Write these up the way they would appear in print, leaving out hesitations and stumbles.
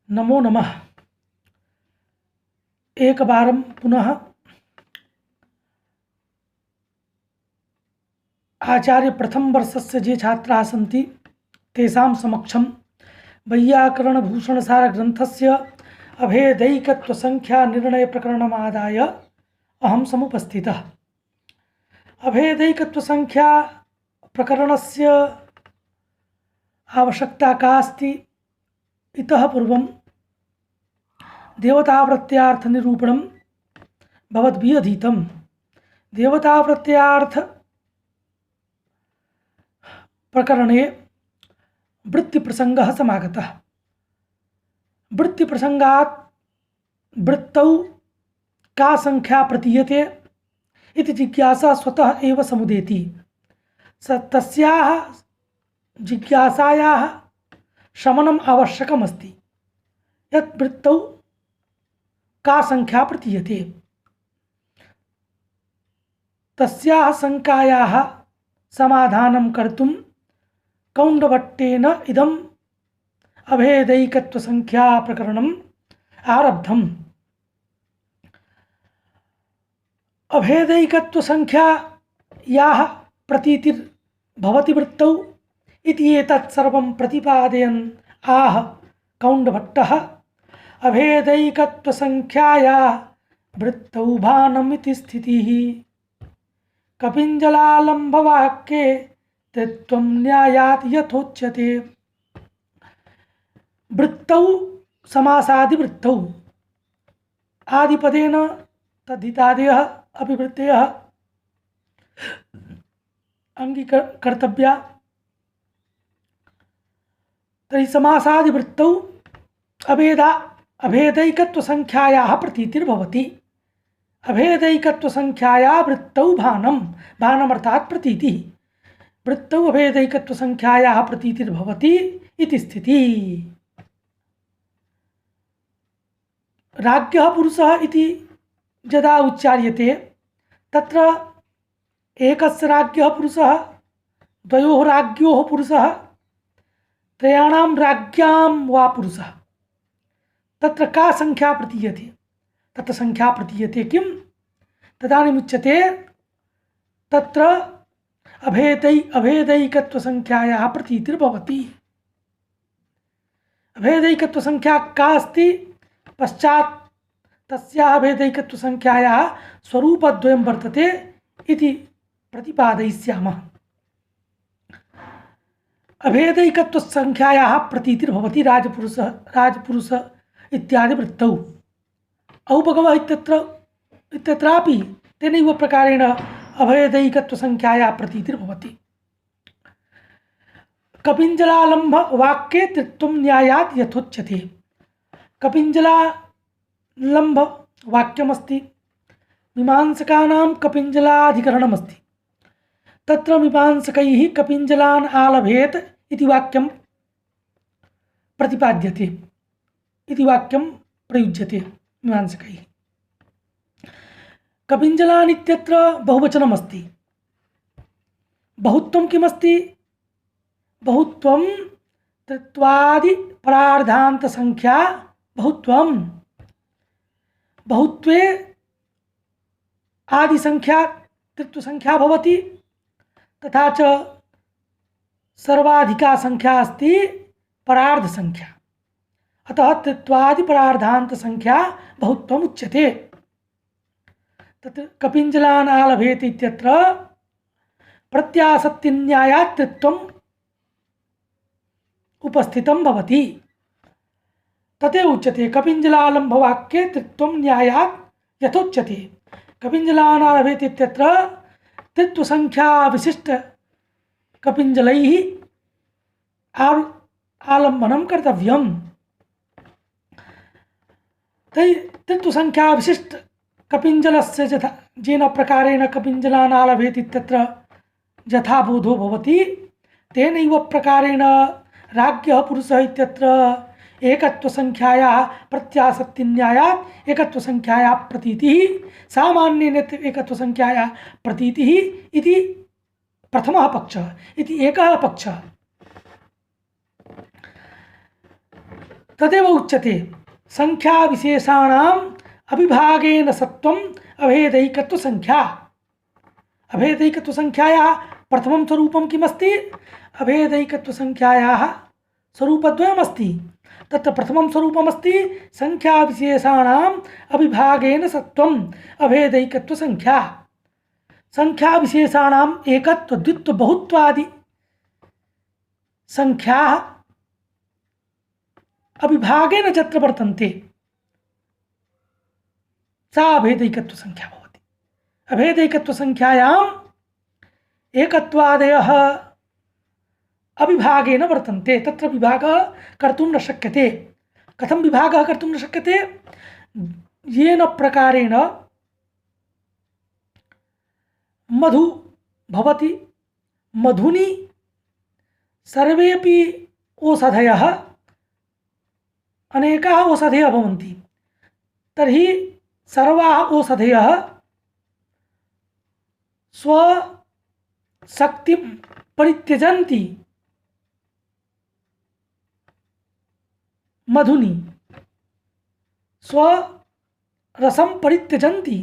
नमो नमः। एक बारं पुनः आचार्य प्रथम वर्षस्य ये छात्राः सन्ति तेषां समक्षं वैयाकरणभूषणसार ग्रन्थस्य अभेदैकत्वसंख्या निर्णयप्रकरणमादाय अहं समुपस्थितः। अभेदैकत्वसंख्या प्रकरणस्य आवश्यकता का अस्ति? इतः पूर्वं देवताप्रत्ययार्थ निरूपणं भवद्भिः अधीतं। देवताप्रत्ययार्थ प्रकरणे वृत्तिप्रसंगः समागतः। वृत्तिप्रसंगात् वृत्तौ का संख्या प्रतीयते इति जिज्ञासा स्वतः एव समुदेति। तस्याः जिज्ञासायाः शमनम् आवश्यकम् अस्ति। यत् वृत्तौ का संख्या प्रतीयते, तस्याः शंकायाः समाधानं कर्तुं कौण्डभट्टेन इदम् अभेदैकत्वसंख्या प्रकरणम् आरब्धम्। अभेदैकत्वसंख्यायाः प्रतीतिर्भवति वृत्तौ इति एतत् सर्वं प्रतिपादयन् आह कौण्डभट्टः अभेदैकत्वसंख्यायाः वृत्तौ भानमिति स्थितिः कपिञ्जलालम्भवाक्ये तत्त्वं न्यायात् यथोच्यते। वृत्तौ समासादिवृत्तौ आदिपदेन तद्धितादयः अपि वृत्तयः अंगीकर्तव्या। तर्हि समासादिवृत्तौ अभेदैकत्वसंख्यायाः प्रतीतिर्भवति। अभेदैकत्वसंख्याया वृत्तौ भानमर्थात् प्रतीतिः। वृत्तौ अभेदैकत्वसंख्यायाः प्रतीतिर्भवति इति स्थितिः। राज्ञः पुरुषः इति यदा उच्चार्यते तत्र एकस्य राज्ञः पुरुषः, द्वयोः राज्ञोः पुरुषः, त्रयाणां राज्ञां वा पुरुषः, तत्र का संख्या प्रतीयते? तत्र संख्या प्रतीयते किं? तदानीमुच्यते तत्र अभेदैकत्वसंख्यायाः प्रतीतिर्भवति। अभेदैकत्वसंख्या का अस्ति? पश्चात् तस्याः अभेदैकत्वसंख्यायाः स्वरूपद्वयं वर्तते इति प्रतिपादयिष्यामः। अभेदैकत्वसंख्यायाः प्रतीतिर्भवति राजपुरुष इत्यादि वृत्तौ। औपगवः इत्यत्रापि तेनैव प्रकारेण अभेदैकत्वसंख्यायाः प्रतीतिर्भवति। कपिञ्जलालम्भ वाक्ये तृत्वं न्यायात् यथोच्यते। कपिञ्जलालम्भ वाक्यमस्ति, मीमांसकानां कपिञ्जलाधिकरणमस्ति। तत्र मीमांसकैः कपिञ्जलान् आलभेत इति वाक्यं प्रतिपाद्यते, इति वाक्यं प्रयुज्यते मीमांसकैः। कपिञ्जलान् इत्यत्र बहुवचनमस्ति। बहुत्वं किमस्ति? बहुत्वं तृत्वादि परार्धान्त संख्या बहुत्वं। बहुत्वे आदि संख्या तृत्व संख्या भवति, तथा च सर्वाधिका संख्या अस्ति परार्ध संख्या। अतः तृत्वादि परार्धान्त संख्या बहुत्वम् उच्यते। तत् कपिञ्जलान् आलभेत इत्यत्र प्रत्यासत्तिन्यायात् तृत्वम् उपस्थितं भवति। तथैव उच्यते कपिञ्जलालम्भवाक्ये तृत्वं न्यायात् यथोच्यते। कपिञ्जलान् आलभेत इत्यत्र तृत्वसंख्या विशिष्ट कपिञ्जलैः आलम्बनं कर्तव्यम्। तृत्वसंख्या विशिष्ट कपिञ्जलस्य येन प्रकारेण कपिञ्जलान् आलभेत इत्यत्र यथा बोधो भवति, तेनैव प्रकारेण राज्ञः पुरुषः इत्यत्र एकत्वसंख्यायाः प्रत्यासत्तिन्यायात् एकत्वसंख्यायाः प्रतीतिः, सामान्येन एकत्वसंख्यायाः प्रतीतिः इति प्रथमः पक्षः। इति एकः पक्षः। तदेव उच्यते संख्या विशेषाणाम अविभागेन सत्वम अभेदैकत्व संख्या। अभेदैकत्व संख्यायाः प्रथमं स्वरूपं किमस्ति? अभेदैकत्व संख्यायाः स्वरूपद्वयमस्ति। तत्र प्रथमं स्वरूपमस्ति संख्या विशेषाणाम अविभागेन सत्वम अभेदैकत्व संख्या। संख्या विशेषाणाम एकत्व द्वित्व बहुत्वादि संख्या अविभागेन यत्र वर्तन्ते सा अभेदैकत्व संख्या भवति। अभेदैकत्व संख्यायाम् एकत्वादयः अविभागेन वर्तन्ते, तत्र विभागः कर्तुं न शक्यते। कथं विभागः कर्तुं न शक्यते? येन प्रकारेण मधु भवति, मधुनि सर्वेपि ओषधयः अनेकाः ओषधयः भवन्ति, तर्हि सर्वाः ओषधयः स्वशक्तिं परित्यजन्ति मधुनि, स्वरसं परित्यजन्ति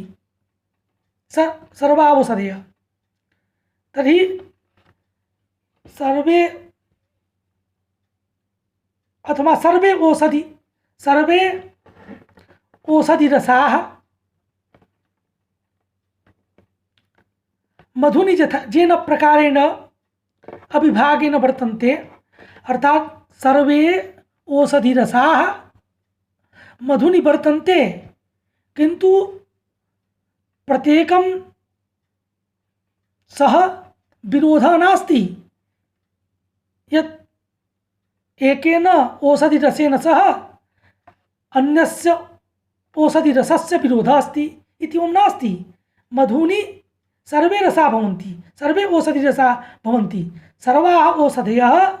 सर्वाः ओषधयः। तर्हि सर्वे अथवा सर्वे ओषधिरसाः मधुनि येन प्रकारेण अविभागेन वर्तन्ते, अर्थात सर्वे ओषधिरसाः मधुनि वर्तन्ते, किंतु प्रत्येकं सह विरोधः नास्ति। यत् एकेन ओषधिरसेन सह अन्यस्य ओषधिरसस्य विरोधः अस्ति इति ओं नास्ति। मधूनि सर्वे रसा भवन्ति, सर्वे ओषधिरसा भवन्ति, सर्वाः ओषधयः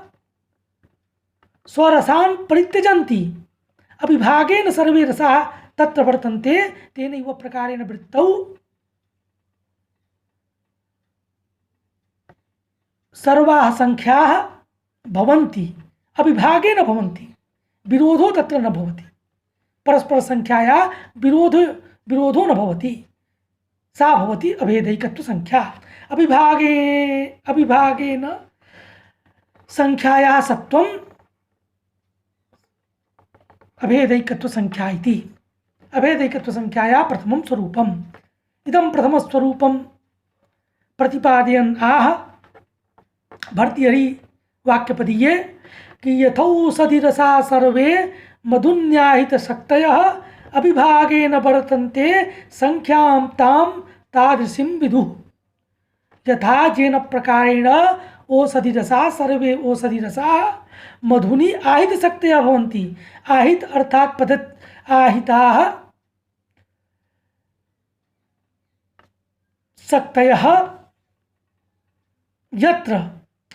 स्वरसान् परित्यजन्ति, अविभागेन सर्वे रसाः तत्र वर्तन्ते। तेनैव प्रकारेण वृत्तौ सर्वाः संख्याः भवन्ति, अविभागेन भवन्ति, विरोधो तत्र न भवति। परस्पर संख्याया विरोधो न भवति, सा भवति अभेदैकत्व संख्या। अविभागेन संख्यायाः सत्वम् अभेदैकत्व संख्या इति। अभेदैकत्व संख्यायाः प्रथमं स्वरूपम्। इदं प्रथमस्वरूपं प्रतिपादयन् आह भर्तृहरि वाक्यपदीये कि यथौषधिरसा सर्वे मधुन्याहित शक्तयः अविभागेन वर्तन्ते संख्यां तां तादृशीं विदुः। यथा येन प्रकारेण ओषधिरसा सर्वे ओषधिरसा मधुनि आहित शक्तयः भवन्ति। आहित अर्थात पदत् आहिताः शक्तयः यत्र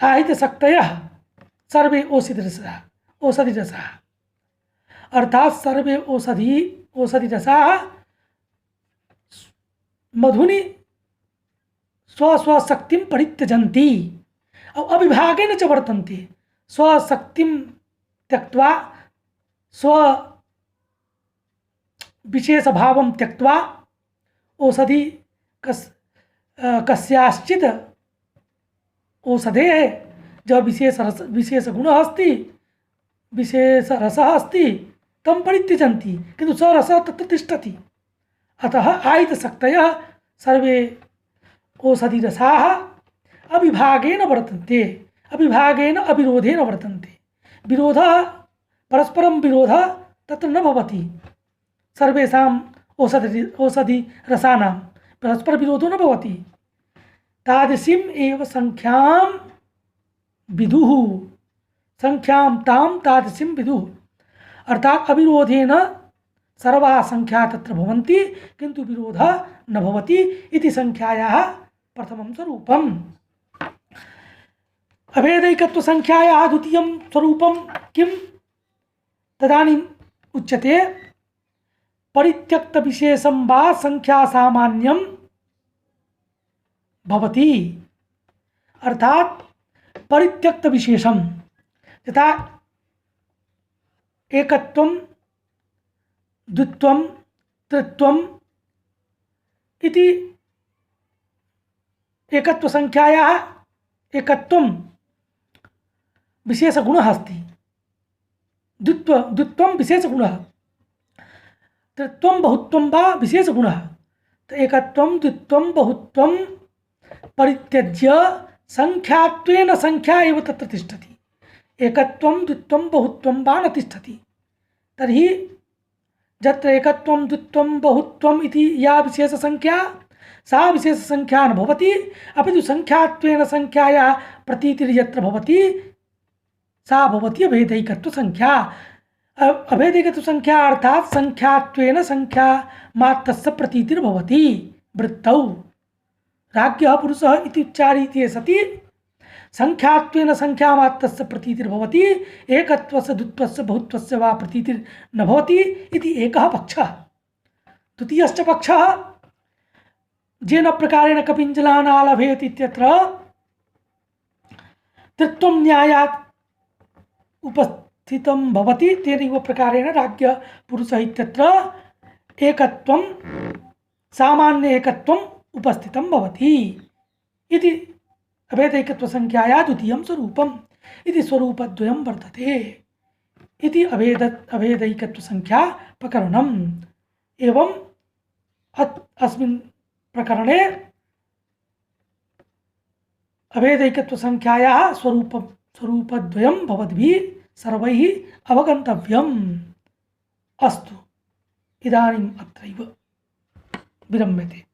आहित शक्तयः सर्वे ओषधिरसाः अर्थात सर्वे ओषधिरसाः मधुनि स्वस्वशक्तिं परित्यजन्ति अविभागेन च वर्तन्ते। स्वशक्तिं त्यक्त्वा स्व विशेषभावं त्यक्त्वा ओषधि कस्याश्चित् औषधेः जब विशेष गुणः अस्ति, विशेष रसः अस्ति, तं परित्यजन्ति, किन्तु स रसः तत्र तिष्ठति। अतः आहितशक्तयः सर्वे ओषधिरसाः अविभागेन वर्तन्ते, अविभागेन अविरोधेन वर्तन्ते। विरोधः परस्परं विरोधः तत्र न भवति। सर्वेषाम् औषधिरसानां परस्पर विरोधो न भवति। तादृशीम् एव संख्यां विदुः, संख्यां तां तादृशीं विदुः। अर्थात अविरोधेन सर्वाः संख्या तत्र भवन्ति, किन्तु विरोधः न भवति इति संख्यायाः प्रथमं स्वरूपम्। अभेदैकत्व संख्यायाः द्वितीयं स्वरूपं किं? तदानीम् उच्यते परित्यक्त विशेषं वा संख्या सामान्यं भवति। अर्थात परित्यक्त विशेषम, यथा एकत्वं द्वित्वं त्रित्वम् इति एकत्वसंख्यायाः एकत्वं विशेषगुणः अस्ति। द्वित्वं विशेषगुणः, त्रित्वं बहुत्वं वा विशेषगुणः। तो एकत्वं द्वित्वं बहुत्वं परित्यज्य संख्यात्वेन संख्या एव तत्र तिष्ठति। एकत्वं द्वित्वं बहुत्वं वा न तिष्ठति। तर्हि यत्र एकत्वं द्वित्वं बहुत्वम् इति या विशेष संख्या सा विशेष संख्या न भवति, अपितु संख्यात्वेन संख्यायाः प्रतीतिर्यत्र भवति सा भवति अभेदैकत्व संख्या। अभेदैकत्व संख्या अर्थात संख्यात्वेन संख्या मात्रस्य प्रतीतिर्भवति। वृत्तौ राज्ञः पुरुषः इति उच्चार्यते सति संख्यात्वेन संख्या मात्रस्य प्रतीतिर्भवति, एकत्वस्य द्वित्वस्य बहुत्वस्य वा प्रतीतिर्न भवति इति एकः पक्षः। द्वितीयश्च पक्षः येन प्रकारेण कपिञ्जलाना लभेत इत्यत्र त्रित्वं न्यायात् उपस्थितं भवति, तेनैव प्रकारेण राज्ञः पुरुषः इत्यत्र एकत्वं सामान्य एकत्वम् उपस्थितं भवति इति अभेदैकत्व संख्याया द्वितीयं स्वरूपम् इति स्वरूपद्वयं वर्तते इति अभेदैकत्व संख्या प्रकरणम्। एवं अस्मिन् प्रकरणे अभेदैकत्व संख्यायाः स्वरूपद्वयं भवद्भिः सर्वैः अवगन्तव्यम्। अस्तु, इदानीम् अत्रैव विरम्यते।